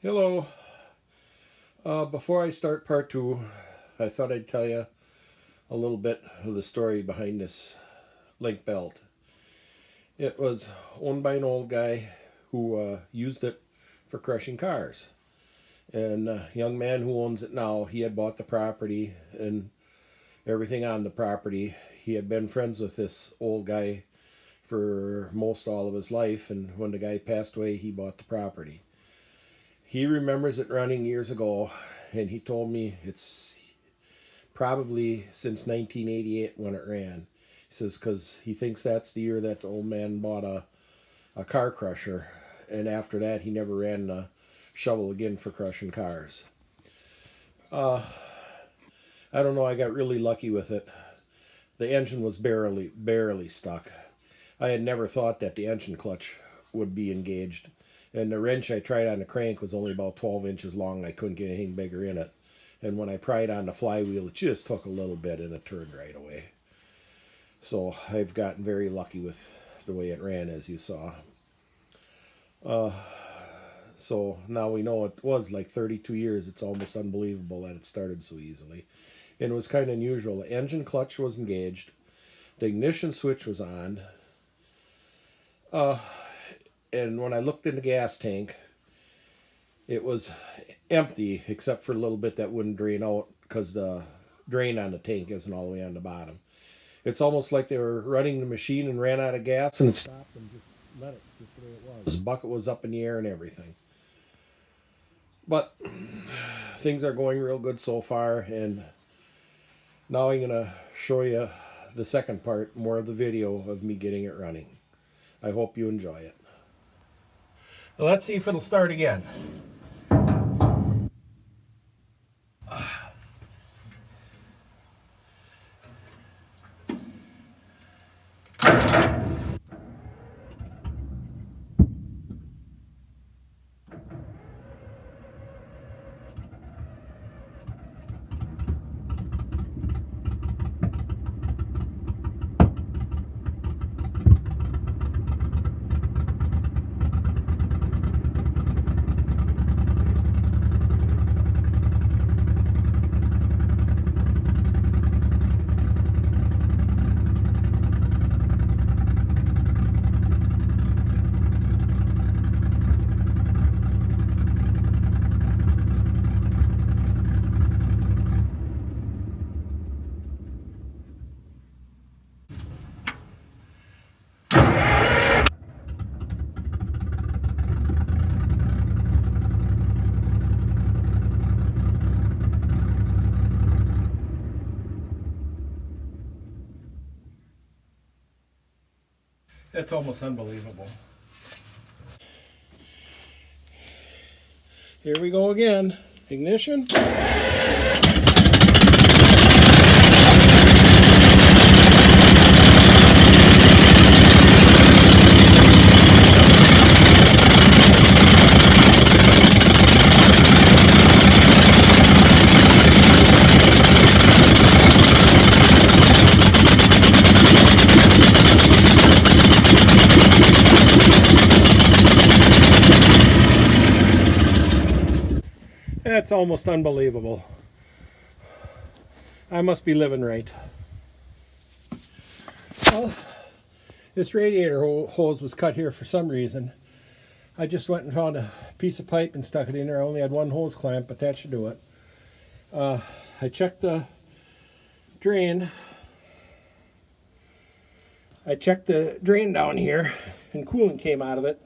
Hello. Before I start part two, I thought I'd tell you a little bit of the story behind this link belt. It was owned by an old guy who used it for crushing cars. And the young man who owns it now, he had bought the property and everything on the property. He had been friends with this old guy for most all of his life, and when the guy passed away, he bought the property. He remembers it running years ago, and he told me it's probably since 1988 when it ran. He says because he thinks that's the year that the old man bought a car crusher, and after that he never ran a shovel again for crushing cars. I don't know, I got really lucky with it. The engine was barely stuck. I had never thought that the engine clutch would be engaged. And the wrench I tried on the crank was only about 12 inches long. I couldn't get anything bigger in it. And when I pried on the flywheel, it just took a little bit and it turned right away. So I've gotten very lucky with the way it ran, as you saw. So now we know it was like 32 years. It's almost unbelievable that it started so easily. And it was kind of unusual. The engine clutch was engaged. The ignition switch was on. And when I looked in the gas tank, it was empty except for a little bit that wouldn't drain out because the drain on the tank isn't all the way on the bottom. It's almost like they were running the machine and ran out of gas and it stopped and just let it just the way it was. The bucket was up in the air and everything. But things are going real good so far, and now I'm going to show you the second part, more of the video of me getting it running. I hope you enjoy it. Let's see if it'll start again. It's almost unbelievable. Here we go again. Ignition. That's almost unbelievable. I must be living right. Well, this radiator hose was cut here for some reason. I just went and found a piece of pipe and stuck it in there. I only had one hose clamp, but that should do it. I checked the drain. I checked the drain down here, and coolant came out of it.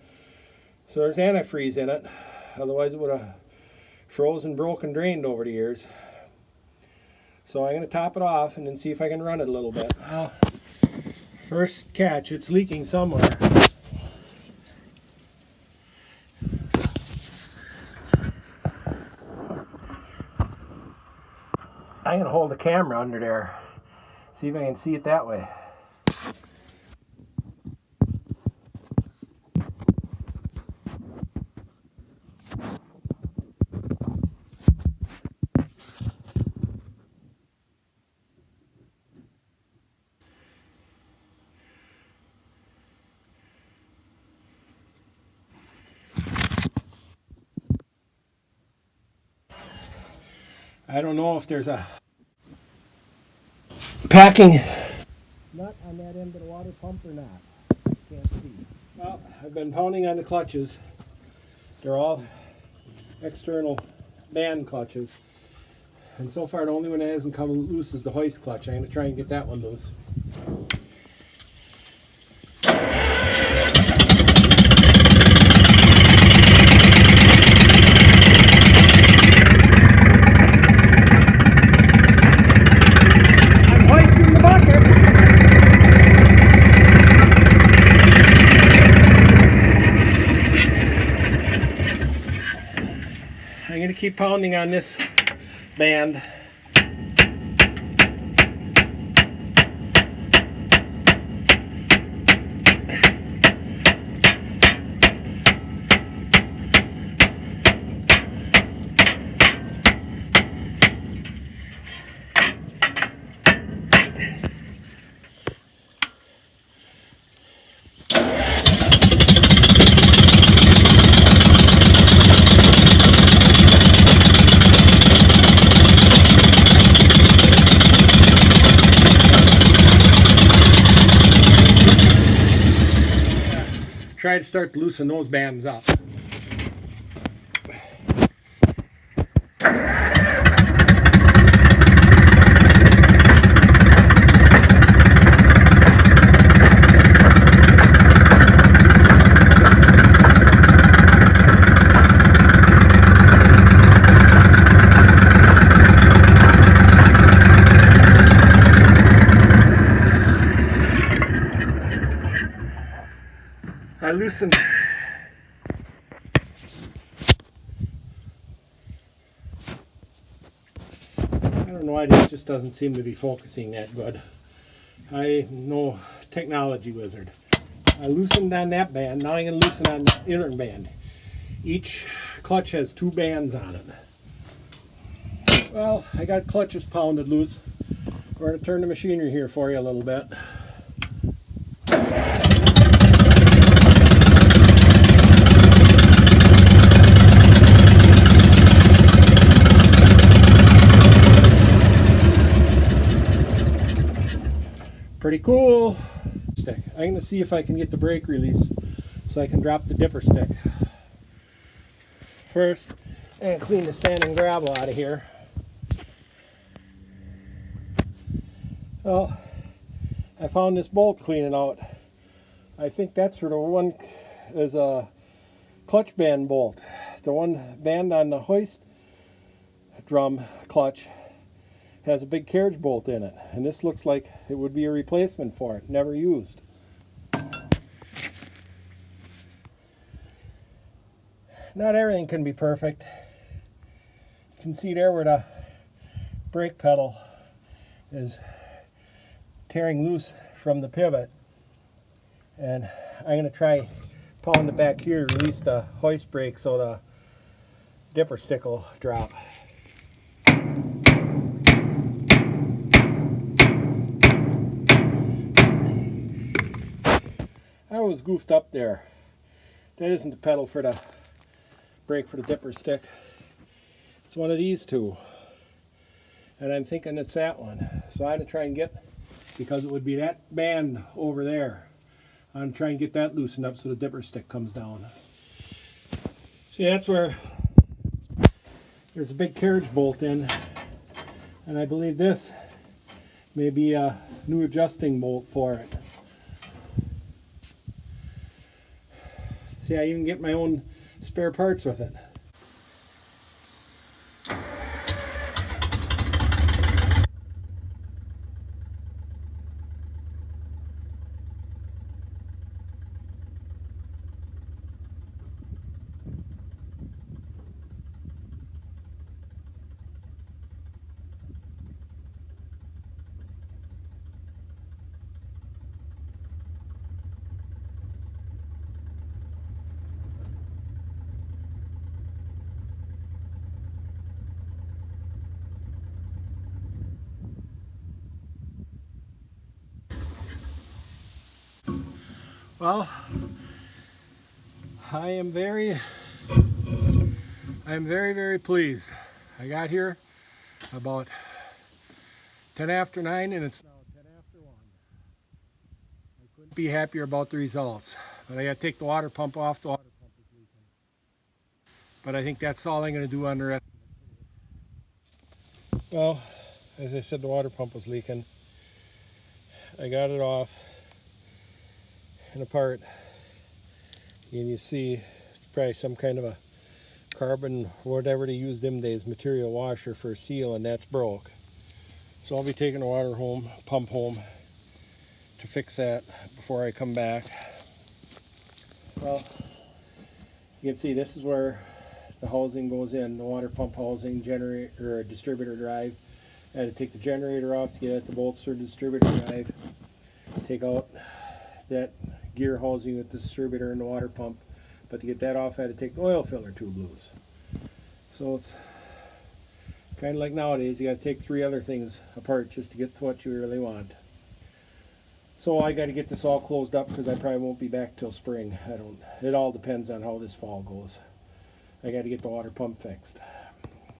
So there's antifreeze in it. Otherwise it would have frozen, broken, drained over the years. So I'm going to top it off and then see if I can run it a little bit. First catch, it's leaking somewhere. I'm going to hold the camera under there, see if I can see it that way. I don't know if there's a packing nut on that end of the water pump or not. Can't see. Well, I've been pounding on the clutches. They're all external band clutches. And so far the only one that hasn't come loose is the hoist clutch. I'm going to try and get that one loose. I'm hoisting the bucket. I'm going to keep pounding on this band. Try to start to loosen those bands up. I loosened I don't know why this just doesn't seem to be focusing that good. I'm no technology wizard. I loosened on that band, now I'm going to loosen on the other band. Each clutch has two bands on it. Well, I got clutches pounded loose. We're going to turn the machinery here for you a little bit. Pretty cool. Stick. I'm going to see if I can get the brake release so I can drop the dipper stick. First, and clean the sand and gravel out of here. Well, I found this bolt cleaning out. I think that's for the one is a clutch band bolt. The one band on the hoist drum clutch has a big carriage bolt in it, and this looks like it would be a replacement for it, never used. Not everything can be perfect. You can see there where the brake pedal is tearing loose from the pivot, and I'm going to try pulling it back here to release the hoist brake so the dipper stick will drop. I was goofed up there. That isn't the pedal for the brake for the dipper stick. It's one of these two. And I'm thinking it's that one. So I'm going to try and get, because it would be that band over there, I'm going to try and get that loosened up so the dipper stick comes down. See, that's where there's a big carriage bolt in. And I believe this may be a new adjusting bolt for it. See, I even get my own spare parts with it. Well, I am very pleased. I got here about 10 after 9 and it's now 10 after 1. I couldn't be happier about the results. But I got to take the water pump off. The water pump is leaking. But I think that's all I'm going to do on the rest. Well, as I said, the water pump was leaking. I got it off and apart. And you see it's probably some kind of a carbon, whatever they use them days, material washer for a seal, and that's broke. So I'll be taking the water pump home to fix that before I come back. Well, you can see this is where the housing goes in, the water pump housing, generator or distributor drive. I had to take the generator off to get at the bolts for the distributor drive. Take out that gear housing with the distributor and the water pump. But to get that off, I had to take the oil filler tube loose. So it's kind of like nowadays, you got to take 3 other things apart just to get to what you really want. So I got to get this all closed up because I probably won't be back till spring. It all depends on how this fall goes. I got to get the water pump fixed.